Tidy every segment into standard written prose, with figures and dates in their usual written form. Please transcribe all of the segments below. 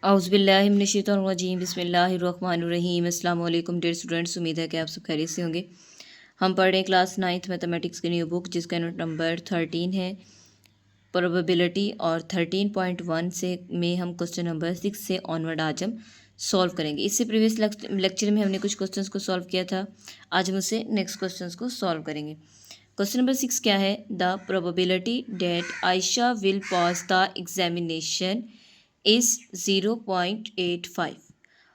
औज़ुबिल्लाहिमिनश्शैतानिर्रजीम बिस्मिल्लाहिर्रहमानिर्रहीम। अस्सलाम वालेकुम डियर स्टूडेंट्स, उम्मीद है कि आप सब खैरियत से होंगे। हम पढ़ रहे हैं क्लास 9th मैथमेटिक्स की न्यू बुक जिसका यूनिट नंबर 13 है प्रोबेबिलिटी, और 13.1 से में हम क्वेश्चन नंबर 6 से ऑनवर्ड आज हम सॉल्व करेंगे। इससे प्रीवियस लेक्चर में हमने कुछ क्वेश्चंस को सॉल्व किया था, आज हम उससे नेक्स्ट क्वेश्चंस को सॉल्व करेंगे। क्वेश्चन नंबर 6 क्या है? The probability that Ayesha will pass the examination is 0.85।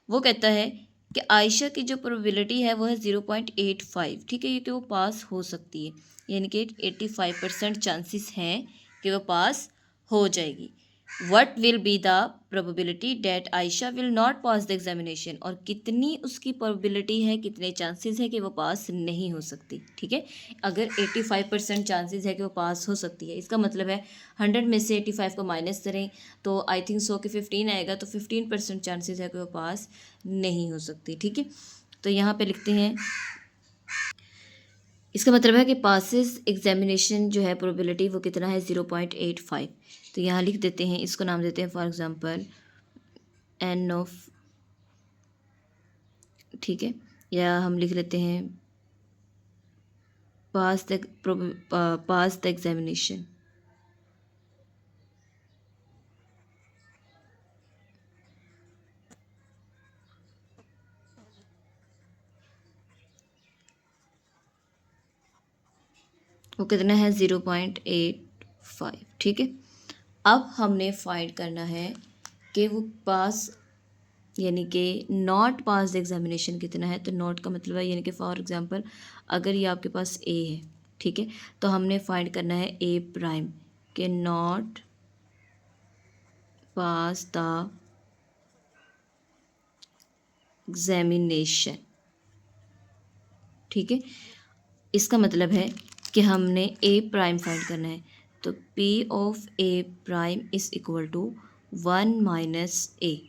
वो कहता है कि आयशा की जो प्रोबेबिलिटी है वो है 0.85, ठीक है, ये कि वो पास हो सकती है, यानी कि 85% चांसेस हैं कि वो पास हो जाएगी। What will be the probability that Ayesha will not pass the examination, और कितनी उसकी प्रोबेबिलिटी है, कितने चांसेस है कि वो पास नहीं हो सकती, ठीक है। अगर 85% चांसेस है कि वो पास हो सकती है, इसका मतलब है 100 में से 85 को माइनस करें तो आई थिंक सो कि 15 आएगा, तो 15% चांसेस है कि वो पास नहीं हो सकती, ठीक है। तो यहाँ पे लिखते हैं, इसका मतलब है कि पासिस एग्जामिनेशन जो है प्रोबेबिलिटी वो कितना है 0.85। तो यहाँ लिख देते हैं, इसको नाम देते हैं फॉर एग्जांपल एन ऑफ, ठीक है, या हम लिख लेते हैं पास द एग्जामिनेशन। वो कितना है 0.85, ठीक है। अब हमने फाइंड करना है कि वो पास यानी कि नॉट पास एग्जामिनेशन कितना है। तो नॉट का मतलब है यानी कि फॉर एग्जांपल अगर ये आपके पास ए है, ठीक है, तो हमने फाइंड करना है ए प्राइम के नॉट पास द एग्जामिनेशन, ठीक है। इसका मतलब है कि हमने ए प्राइम फाइंड करना है, तो P of A prime is equal to 1 minus A,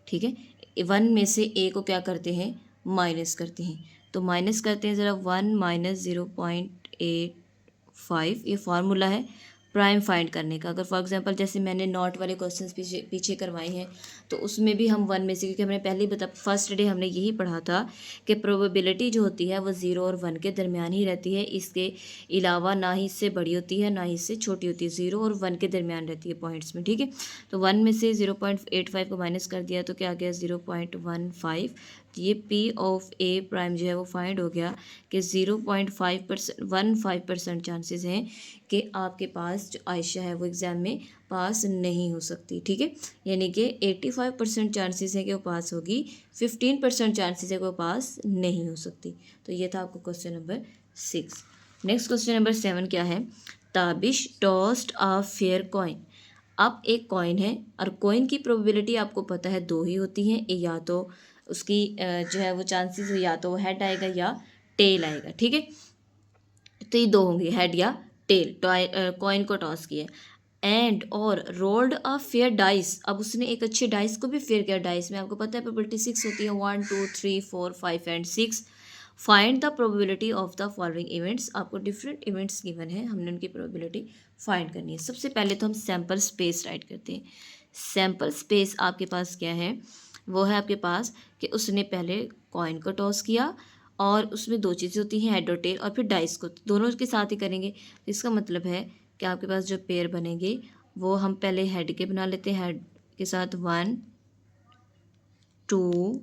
ठीक है। 1 में से ए को क्या करते हैं, माइनस करते हैं, तो माइनस करते हैं ज़रा, 1 माइनस 0.85, ये फार्मूला है प्राइम फाइंड करने का। अगर फॉर एग्जांपल जैसे मैंने नॉट वाले क्वेश्चंस पीछे पीछे करवाए हैं, तो उसमें भी हम 1 में से, क्योंकि हमने पहले ही बता फर्स्ट डे हमने यही पढ़ा था कि प्रोबेबिलिटी जो होती है वो 0 और 1 के दरमियान ही रहती है, इसके अलावा ना ही इससे बड़ी होती है ना ही इससे छोटी होती है, 0 और 1 के दरमियान रहती है पॉइंट्स में, ठीक है। तो 1 में से 0.85 को माइनस कर दिया तो क्या आ गया 0.15। ये पी ऑफ ए प्राइम जो है वो फाइंड हो गया कि 0.15% चांसेस हैं कि आपके पास जो आयशा है वो एग्ज़ाम में पास नहीं हो सकती, ठीक है। यानी कि 85% चांसेस है कि वो पास होगी, 15% चांसेस है कि वो पास नहीं हो सकती। तो ये था आपको question number 6। Next question number 7 क्या है? Tabish toast a fair coin. अब एक कॉइन है और कॉइन की प्रोबेबिलिटी आपको पता है दो ही होती हैं, या तो उसकी जो है वो चांसेस या तो हेड आएगा या टेल आएगा, ठीक है। तो ये दो होंगे, हेड या टेल। कॉइन को टॉस किया एंड और रोल्ड अ फेयर डाइस। अब उसने एक अच्छे डाइस को भी फेयर किया। डाइस में आपको पता है प्रोबेबिलिटी 6 होती है, 1 2 3 4 5 and 6। Find the probability of the following events. आपको डिफरेंट इवेंट्स गिवन है, हमने उनकी प्रोबेबिलिटी फाइंड करनी है। सबसे पहले तो हम सैम्पल स्पेस राइट करते हैं। सैम्पल स्पेस आपके पास क्या है? वो है आपके पास कि उसने पहले कॉइन को टॉस किया, और उसमें दो चीज़ें होती हैं, हेड और टेल, और फिर डाइस को दोनों के साथ ही करेंगे। इसका मतलब है कि आपके पास जो पेयर बनेंगे वो हम पहले हेड के बना लेते हैं। हेड के साथ 1 2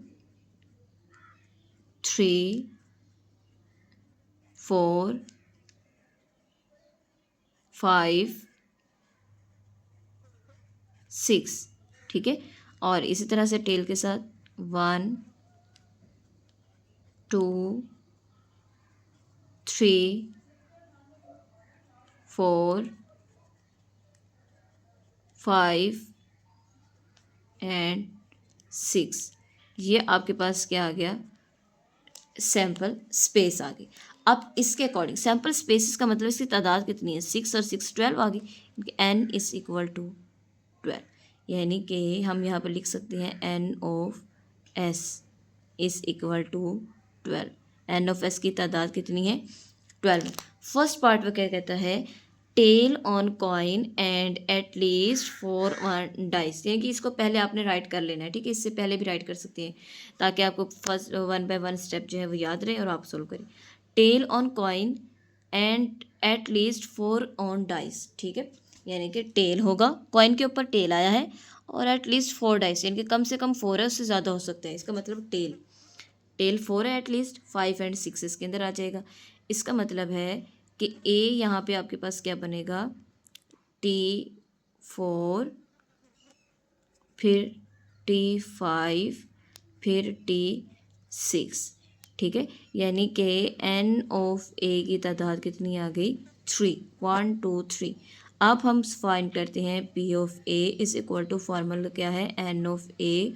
3 4 5 6, ठीक है। और इसी तरह से टेल के साथ 1 2 3 4 5 एंड 6। ये आपके पास क्या आ गया? सैम्पल स्पेस आ गई। अब इसके अकॉर्डिंग सैम्पल स्पेसिस का मतलब इसकी तादाद कितनी है? 6 और 6 12 आ गई। एन इज इक्वल टू 12, यानी कि हम यहाँ पर लिख सकते हैं N of S is equal to 12। N of S की तादाद कितनी है? 12। फर्स्ट पार्ट में क्या कहता है tail on coin and at least 4 on dice, यानी कि इसको पहले आपने राइट कर लेना है, ठीक है। इससे पहले भी राइट कर सकते हैं ताकि आपको फर्स्ट 1 बाय 1 स्टेप जो है वो याद रहे और आप सोल्व करें। Tail on coin and at least 4 on dice, ठीक है। यानी कि टेल होगा, कॉइन के ऊपर टेल आया है और एट लीस्ट 4 डाइस, यानी कि कम से कम 4 है, उससे ज़्यादा हो सकता है। इसका मतलब टेल 4 है, एटलीस्ट 5 एंड 6 इसके अंदर आ जाएगा। इसका मतलब है कि ए यहाँ पे आपके पास क्या बनेगा, T4, फिर T5, फिर T6, ठीक है। यानी कि एन ऑफ ए की तादाद कितनी आ गई, 3, 1 2 3। अब हम फाइंड करते हैं P of A is equal to, formula क्या है, N of A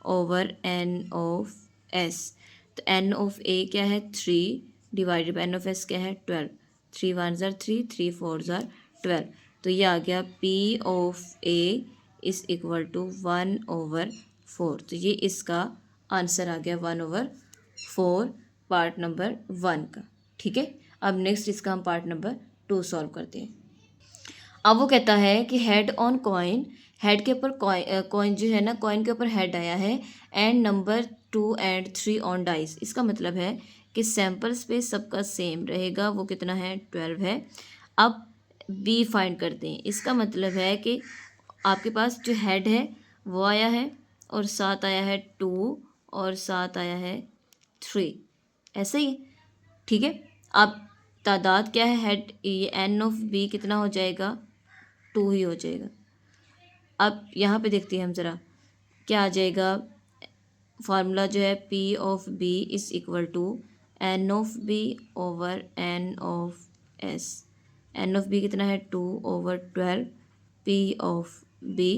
over N of S. तो एन ऑफ ए क्या है 3 divided by N of S क्या है 12, 3 1 ज़ार 3, 3 4 ज़ार 12। तो ये आ गया P of A is equal to 1/4। तो ये इसका आंसर आ गया 1/4 पार्ट नंबर 1 का, ठीक है। अब नेक्स्ट इसका हम पार्ट नंबर 2 सॉल्व करते हैं। अब वो कहता है कि हेड ऑन कॉइन, हेड के ऊपर कॉइन जो है ना, कॉइन के ऊपर हेड आया है and number 2 and 3 on dice. इसका मतलब है कि सैम्पल स्पेस सबका सेम रहेगा, वो कितना है 12 है। अब बी फाइंड करते हैं। इसका मतलब है कि आपके पास जो हेड है वो आया है और साथ आया है 2 और साथ आया है 3, ऐसा ही, ठीक है। अब तादाद क्या है, हेड ये एन ऑफ बी कितना हो जाएगा, 2 ही हो जाएगा। अब यहाँ पे देखते हैं हम ज़रा क्या आ जाएगा। फार्मूला जो है P of B is equal to N of B over N of S. N of B कितना है 2/12, पी ऑफ बी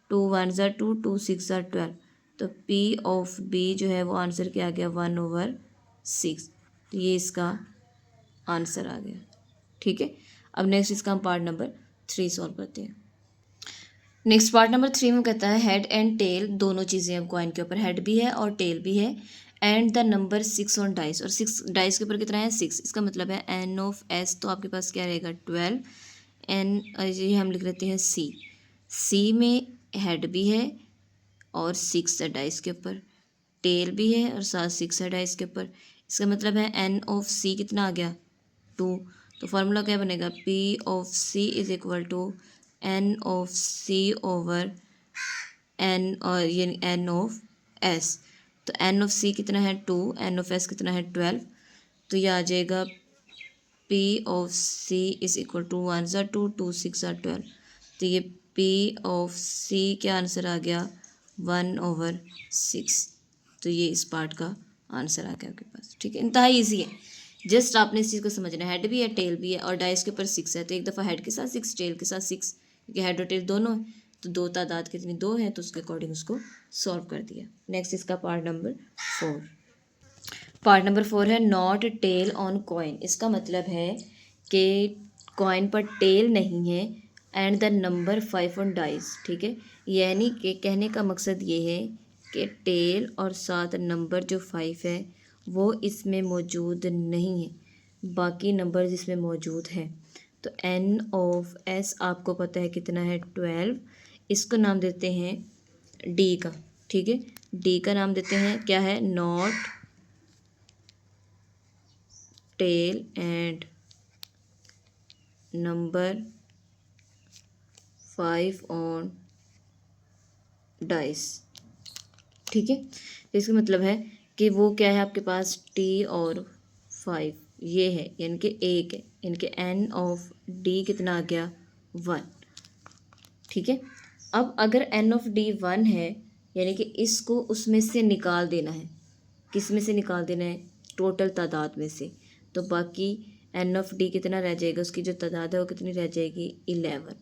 2 1 ज़ार 2, 2 6 ज़ार 12। तो पी ऑफ बी जो है वो आंसर क्या आ गया 1/6। तो ये इसका आंसर आ गया, ठीक है। अब नेक्स्ट इसका हम पार्ट नंबर 3 सॉल्व करते हैं। नेक्स्ट पार्ट नंबर 3 में कहता है हेड एंड टेल दोनों चीज़ें, अब कॉइन के ऊपर हेड भी है और टेल भी है and the number 6 on dice, और 6 डाइस के ऊपर कितना है 6। इसका मतलब है एन ऑफ एस, तो आपके पास क्या रहेगा 12। एन ये हम लिख लेते हैं सी में हेड भी है और 6 है डाइस के ऊपर, टेल भी है और साथ 6 है डाइस के ऊपर। इसका मतलब है एन ऑफ सी कितना आ गया 2। तो फार्मूला क्या बनेगा P of C is equal to N of C over N, और ये एन ऑफ एस। तो एन ऑफ सी कितना है 2, एन ऑफ एस कितना है 12। तो ये आ जाएगा P of C is equal to 1 ज़ार 2, 2 6 ज़ार 12। तो ये पी ऑफ सी क्या आंसर आ गया 1/6। तो ये इस पार्ट का आंसर आ गया आपके पास, ठीक है। इंतहा ईजी है, जस्ट आपने इस चीज़ को समझना है। हेड भी है टेल भी है और डाइस के ऊपर 6 है, तो एक दफ़ा हेड के साथ 6 टेल के साथ 6, क्योंकि हेड और टेल दोनों है, तो दो तादाद कितनी 2 है, तो उसके अकॉर्डिंग उसको सॉल्व कर दिया। नेक्स्ट इसका पार्ट नंबर 4। पार्ट नंबर 4 है नॉट टेल ऑन कॉइन। इसका मतलब है कि कॉइन पर टेल नहीं है and the number 5 on dice, ठीक है। यानी कि कहने का मकसद ये है कि टेल और साथ नंबर जो 5 है वो इसमें मौजूद नहीं है, बाकी नंबर इसमें मौजूद हैं। तो एन ऑफ एस आपको पता है कितना है 12। इसको नाम देते हैं डी का, ठीक है। डी का नाम देते हैं क्या है, not tail and number 5 on dice, ठीक है। तो इसका मतलब है कि वो क्या है आपके पास टी और 5 ये है, यानी कि एक है, यानी कि एन ऑफ डी कितना आ गया 1, ठीक है। अब अगर एन ऑफ डी 1 है, यानी कि इसको उसमें से निकाल देना है। किस में से निकाल देना है, टोटल तादाद में से। तो बाकी एन ऑफ डी कितना रह जाएगा, उसकी जो तादाद है वो कितनी रह जाएगी 11।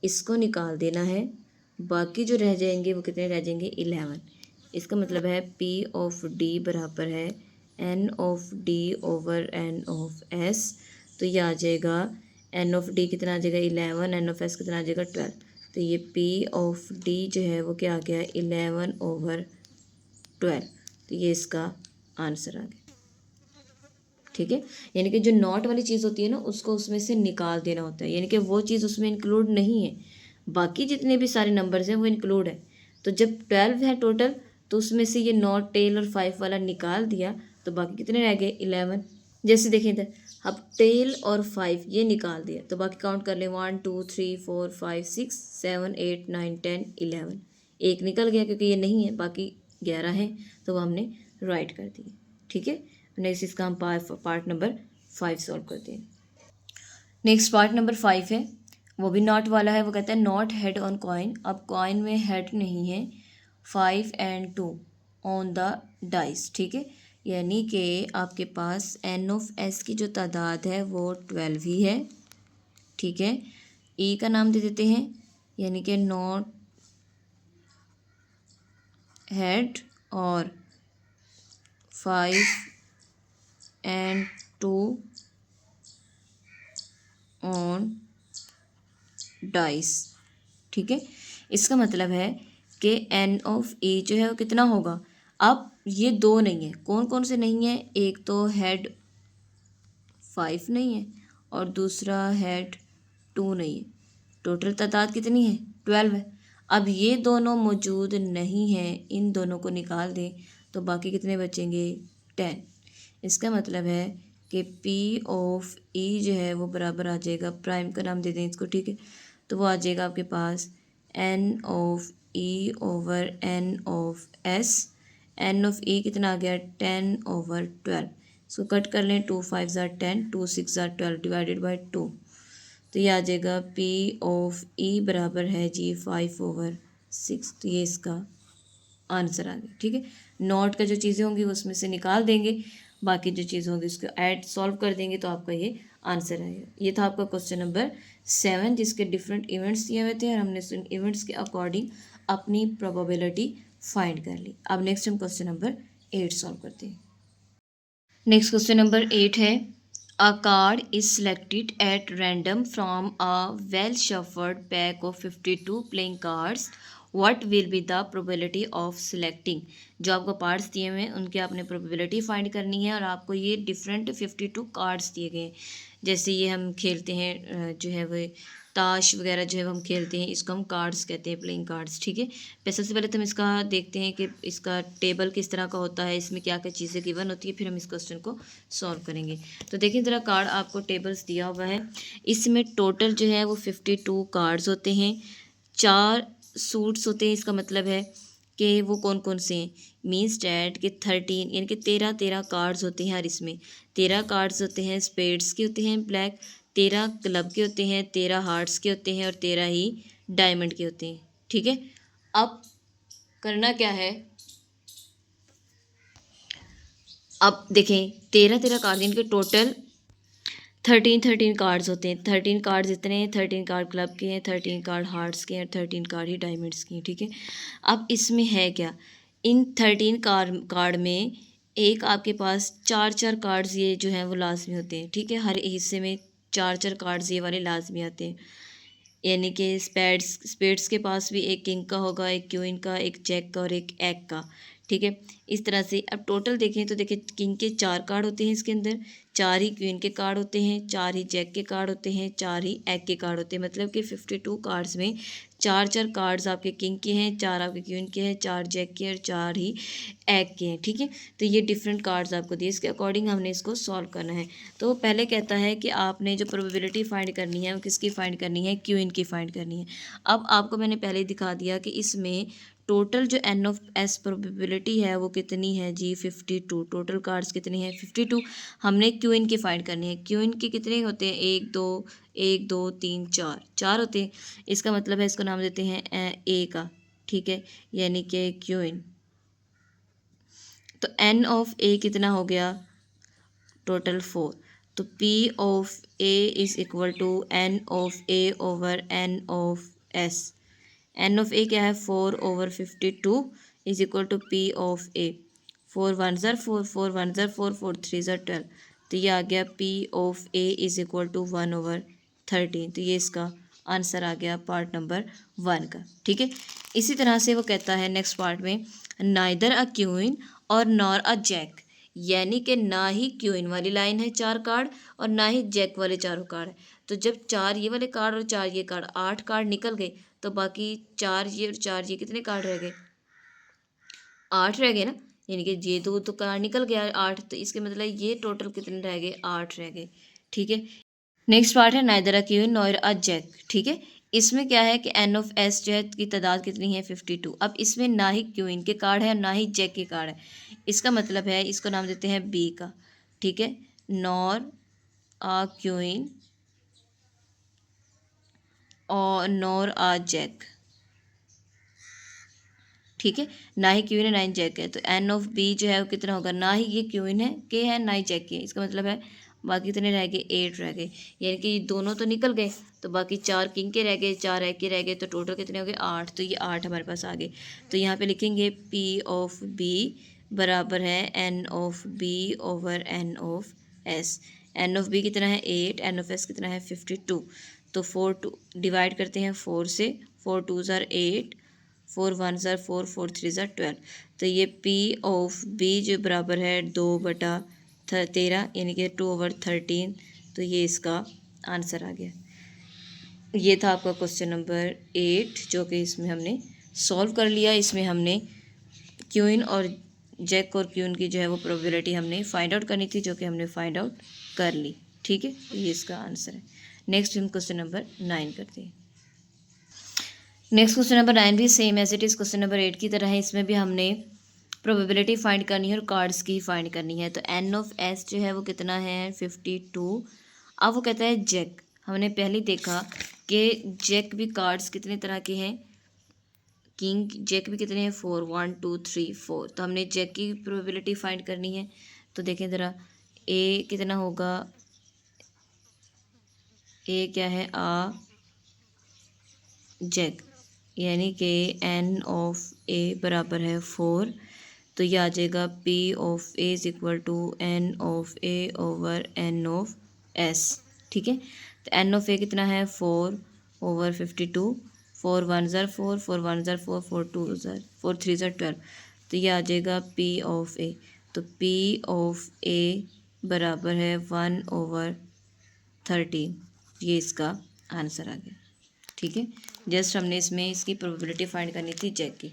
इसको निकाल देना है, बाकी जो रह जाएंगे वो कितने रह जाएंगे 11। इसका मतलब है पी ऑफ डी बराबर है N of D over N of S. तो ये आ जाएगा एन ऑफ डी कितना आ जाएगा 11, एन ऑफ एस कितना आ जाएगा 12। तो ये पी ऑफ डी जो है वो क्या आ गया 11/12। तो ये इसका आंसर आ गया, ठीक है, यानी कि जो नॉट वाली चीज़ होती है ना उसको उसमें से निकाल देना होता है, यानी कि वो चीज़ उसमें इंक्लूड नहीं है, बाकी जितने भी सारे नंबर्स हैं वो इंक्लूड है। तो जब 12 है टोटल तो उसमें से ये नॉट, टेल और 5 वाला निकाल दिया तो बाकी कितने रह गए 11। जैसे देखें इधर, अब टेल और 5 ये निकाल दिया तो बाकी काउंट कर लें 1 2 3 4 5 6 7 8 9 10 11। एक निकल गया क्योंकि ये नहीं है, बाकी 11 है तो वो हमने राइट कर दिए। ठीक है, नेक्स्ट इसका हम पार्ट नंबर 5 सॉल्व करते हैं। नेक्स्ट पार्ट नंबर 5 है, वो भी नॉट वाला है। वो कहता है नॉट हेड ऑन कॉइन। अब कॉइन में हेड नहीं है, 5 एंड 2 ऑन द डाइस। ठीक है, यानी कि आपके पास एन ऑफ एस की जो तादाद है वो 12 ही है। ठीक है, ई का नाम दे देते हैं, यानी कि नॉट हेड और 5 एंड 2 ऑन डाइस। ठीक है, इसका मतलब है कि एन ऑफ ए जो है वो कितना होगा। अब ये दो नहीं है, कौन कौन से नहीं है, एक तो हेड 5 नहीं है और दूसरा हेड 2 नहीं है। टोटल तादाद कितनी है 12 है। अब ये दोनों मौजूद नहीं है, इन दोनों को निकाल दें तो बाकी कितने बचेंगे 10। इसका मतलब है कि पी ऑफ ई जो है वो बराबर आ जाएगा, प्राइम का नाम दे दें इसको। ठीक है, तो वो आ जाएगा आपके पास N of E over N of S. N of E कितना आ गया 10/12। इसको कट कर लें, 2 5 ज़ार 10, 2 6 ज़ार 12 डिवाइडेड बाई 2। तो ये आ जाएगा पी ऑफ ई बराबर है जी 5/6। तो ये इसका आंसर आ गया। ठीक है, नॉट का जो चीज़ें होंगी वो उसमें से निकाल देंगे, बाकी जो चीज़ होगी उसको ऐड सॉल्व कर देंगे तो आपका ये आंसर आएगा। ये था आपका क्वेश्चन नंबर 7 जिसके डिफरेंट इवेंट्स दिए हुए थे और हमने उन इवेंट्स के अकॉर्डिंग अपनी प्रोबेबिलिटी फाइंड कर ली। अब नेक्स्ट हम क्वेश्चन नंबर 8 सॉल्व करते हैं। नेक्स्ट क्वेश्चन नंबर 8 है, अ card is selected at random from a well shuffled pack of 52 playing cards. What will be the probability of selecting. जो आपको पार्ट्स दिए हुए हैं उनकी आपने प्रोबेबिलिटी फाइंड करनी है और आपको ये डिफरेंट 52 कार्ड्स दिए गए हैं। जैसे ये हम खेलते हैं जो है वो ताश वगैरह जो है हम खेलते हैं, इसको हम कार्ड्स कहते हैं, प्लेइंग कार्ड्स। ठीक है, सबसे पहले तो हम इसका देखते हैं कि इसका टेबल किस तरह का होता है, इसमें क्या क्या चीज़ें गिवन होती है, फिर हम इस क्वेश्चन को सॉल्व करेंगे। तो देखिए ज़रा, कार्ड आपको टेबल्स दिया हुआ है, इसमें टोटल जो है वो 52 कार्ड्स होते हैं, 4 सूट्स होते हैं। इसका मतलब है कि वो कौन कौन से हैं, मीन्स डैट कि 13 यानी कि 13 कार्ड्स होते हैं। हर इसमें 13 कार्ड्स होते हैं, स्पेड्स के होते हैं ब्लैक, 13 क्लब के होते हैं, 13 हार्ट्स के होते हैं और 13 ही डायमंड के होते हैं। ठीक है, अब करना क्या है, अब देखें 13 कार्ड इनके टोटल 13 कार्ड्स होते हैं। 13 कार्ड्स इतने हैं, 13 कार्ड क्लब के हैं, 13 कार्ड हार्ट्स के हैं और 13 कार्ड ही डायमंड्स के हैं। ठीक है, अब इसमें है क्या, इन 13 कार्ड में एक आपके पास 4 कार्ड्स ये जो हैं वो लाजमी होते हैं। ठीक है, हर हिस्से में 4 कार्ड्स ये वाले लाजमी आते हैं, यानी कि स्पेड्स के पास भी एक किंग का होगा, एक क्वीन का, एक जैक का और एक एग का। ठीक है, इस तरह से अब टोटल देखें तो देखिए किंग के 4 कार्ड होते हैं इसके अंदर, 4 ही क्वीन के कार्ड होते हैं, 4 ही जैक के कार्ड होते हैं, 4 ही एग के कार्ड होते हैं। मतलब कि 52 कार्ड्स में 4 कार्ड्स आपके किंग के हैं, 4 आपके क्वीन के हैं, 4 जैक के और 4 ही एग के हैं। ठीक है, तो ये डिफरेंट कार्ड्स आपको दिए, इसके अकॉर्डिंग हमने इसको सॉल्व करना है। तो पहले कहता है कि आपने जो प्रोबेबिलिटी फाइंड करनी है वो किसकी फाइंड करनी है, क्वीन की फाइंड करनी है। अब आपको मैंने पहले ही दिखा दिया कि इसमें टोटल जो एन ऑफ एस प्रोबेबिलिटी है वो कितनी है जी 52। टोटल कार्ड्स कितने हैं 52। हमने क्वीन की फाइंड करनी है, क्वीन के कितने होते हैं, 1 2 3 4 4 होते हैं। इसका मतलब है इसको नाम देते हैं ए का। ठीक है, यानी कि क्वीन। तो एन ऑफ ए कितना हो गया टोटल 4। तो P of A is equal to N of A over N of S. N of A क्या है 4/52 is equal to P of A. 4 1 ज़ार 4, 4 1 ज़ार 4, 4 3 ज़ार 12। तो ये आ गया P of A is equal to 1/13। तो ये इसका आंसर आ गया पार्ट नंबर 1 का। ठीक है, इसी तरह से वो कहता है नेक्स्ट पार्ट में, नाइदर अ क्वीन और नॉर अ जैक। यानी कि ना ही क्यूइन वाली लाइन है 4 कार्ड और ना ही जैक वाले चारों कार्ड है। तो जब 4 ये वाले कार्ड और 4 ये कार्ड, 8 कार्ड निकल गए, तो बाकी 4 ये और 4 ये कितने कार्ड रह गए? 8 रह गए ना। यानी कि ये दो तो कार्ड निकल गया 8, तो इसके मतलब ये टोटल कितने रह गए? 8 रह गए। ठीक है। नेक्स्ट पार्ट है neither a queen nor a jack. ठीक है। इसमें क्या है कि एन ऑफ एस जो है की तादाद कितनी है? 52। अब इसमें ना ही क्यूइन के कार्ड है ना ही जैक के कार्ड है। इसका मतलब है इसको नाम देते हैं बी का। ठीक है। नॉर अ क्यूइन और नॉर अ जैक। ठीक है। ना ही क्यूइन है ना ही जैक है, तो एन ऑफ बी जो है वो कितना होगा? ना ही ये क्यूइन है के है ना ही जैक के है। इसका मतलब है बाकी कितने रह गए? 8 रह गए। यानी कि ये दोनों तो निकल गए, तो बाकी 4 किंग के रह गए, 4 एग के रह गए, तो टोटल कितने हो गए? 8। तो ये 8 हमारे पास आ गए। तो यहाँ पे लिखेंगे पी ऑफ बी बराबर है N of B over N of S. N of B कितना है? 8। एन ऑफ एस कितना है? 52। तो 4 2 डिवाइड करते हैं 4 से। 4 2 ज़ार 8, 4 1 ज़ार 4, 4 3 ज़ार 12। तो ये पी ऑफ बी जो बराबर है 2/13, यानी कि 2/13। तो ये इसका आंसर आ गया। ये था आपका क्वेश्चन नंबर 8, जो कि इसमें हमने सॉल्व कर लिया। इसमें हमने क्यूइन और जैक और क्यूइन की जो है वो प्रोबेबिलिटी हमने फाइंड आउट करनी थी, जो कि हमने फाइंड आउट कर ली। ठीक है। तो ये इसका आंसर है। नेक्स्ट हम क्वेश्चन नंबर 9 करते हैं। नेक्स्ट क्वेश्चन नंबर 9 भी same as it is question number 8 की तरह है। इसमें भी हमने प्रोबेबिलिटी फाइंड करनी है और कार्ड्स की फाइंड करनी है। तो एन ऑफ एस जो है वो कितना है? 52। अब वो कहता है जैक। हमने पहले देखा कि जैक भी कार्ड्स कितने तरह के हैं? किंग जैक भी कितने हैं? 4, 1 2 3 4। तो हमने जैक की प्रोबेबिलिटी फाइंड करनी है। तो देखें ज़रा, ए कितना होगा? ए क्या है? जैक, यानी कि एन ऑफ ए बराबर है 4। तो ये आ जाएगा P of A is equal to N of A over N of S. ठीक है। तो एन ऑफ ए कितना है? 4/52। 4 1 ज़ार 4, 4 1 ज़ार 4, 4 2 ज़ार 4 3 ज़ार 12। तो ये आ जाएगा पी ऑफ ए। तो पी ऑफ ए बराबर है 1/13। ये इसका आंसर आ गया। ठीक है। जस्ट हमने इसमें इसकी प्रोबेबिलिटी फाइंड करनी थी जैक की।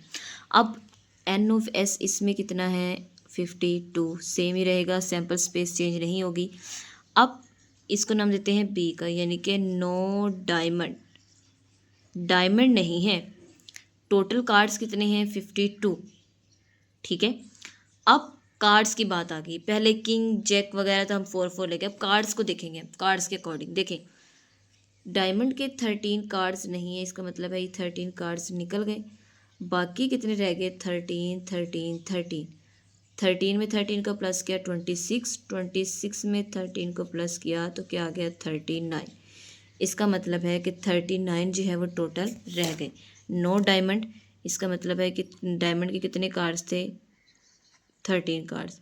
अब एन ऑफ एस इसमें कितना है? 52। सेम ही रहेगा, सैम्पल स्पेस चेंज नहीं होगी। अब इसको नाम देते हैं बी का, यानी कि नो डायमंड। डायमंड नहीं है। टोटल कार्ड्स कितने हैं? 52। ठीक है। अब कार्ड्स की बात आ गई। पहले किंग जैक वगैरह तो हम 4 लेके, अब कार्ड्स को देखेंगे। कार्ड्स के अकॉर्डिंग देखें, डायमंड के 13 कार्ड्स नहीं है, इसका मतलब है ये 13 कार्ड्स निकल गए। बाकी कितने रह गए? 13 13 13। 13 में 13 को प्लस किया 26, 26 में 13 को प्लस किया तो क्या आ गया? 39। इसका मतलब है कि 39 जो है वो टोटल रह गए। नो डायमंड, इसका मतलब है कि डायमंड के कितने कार्ड्स थे? 13 cards.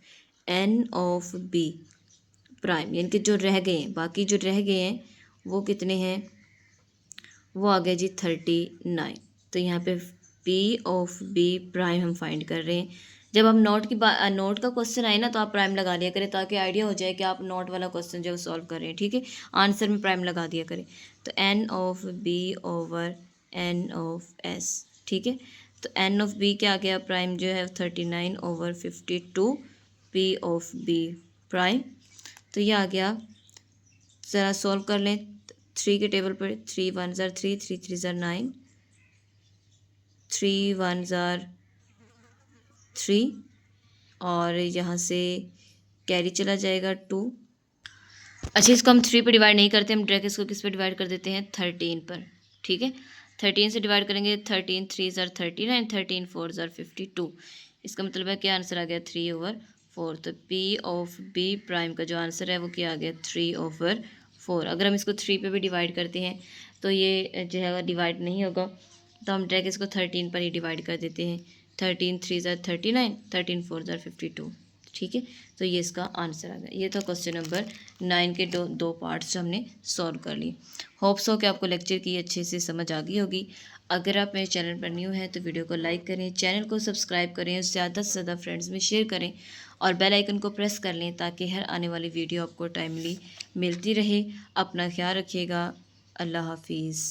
N of B prime, यानी कि जो रह गए हैं, बाकी जो रह गए हैं वो कितने हैं? वो आ गया जी 39। तो यहाँ पे पी ऑफ बी प्राइम हम फाइंड कर रहे हैं। जब हम नोट की बात, नोट का क्वेश्चन आए ना, तो आप प्राइम लगा दिया करें, ताकि आइडिया हो जाए कि आप नोट वाला क्वेश्चन जो सॉल्व कर रहे हैं। ठीक है। आंसर में प्राइम लगा दिया करें। तो N of B over N of S. ठीक है। तो एन ऑफ बी क्या आ गया? प्राइम जो है 39/52 पी ऑफ बी प्राइम। तो ये आ गया। ज़रा सॉल्व कर लें 3 के टेबल पर। 3 1 ज़ार 3, 3 3 ज़ार 9, 3 1 ज़ार 3, और यहाँ से कैरी चला जाएगा 2। अच्छा, इसको हम 3 पे डिवाइड नहीं करते, हम डायरेक्ट इसको किस पे डिवाइड कर देते हैं? 13 पर। ठीक है। 13 से डिवाइड करेंगे। 13 3 ज़ार 39, 13 4 ज़ार 52। इसका मतलब है क्या आंसर आ गया? 3/4। तो पी ऑफ बी प्राइम का जो आंसर है वो क्या आ गया? 3/4। अगर हम इसको 3 पे भी डिवाइड करते हैं तो ये जो है डिवाइड नहीं होगा, तो हम डायरेक्ट इसको 13 पर ही डिवाइड कर देते हैं। 13 3 ज़ार 39, 13 4 ज़ार 52। ठीक है। तो ये इसका आंसर आ गया। ये था क्वेश्चन नंबर 9 के दो पार्ट्स जो हमने सॉल्व कर लिए। होप्स हो कि आपको लेक्चर की अच्छे से समझ आ गई होगी। अगर आप मेरे चैनल पर न्यू हैं तो वीडियो को लाइक करें, चैनल को सब्सक्राइब करें, ज़्यादा से ज़्यादा फ्रेंड्स में शेयर करें और बेल आइकन को प्रेस कर लें ताकि हर आने वाली वीडियो आपको टाइमली मिलती रहे। अपना ख्याल रखिएगा। अल्लाह हाफिज़।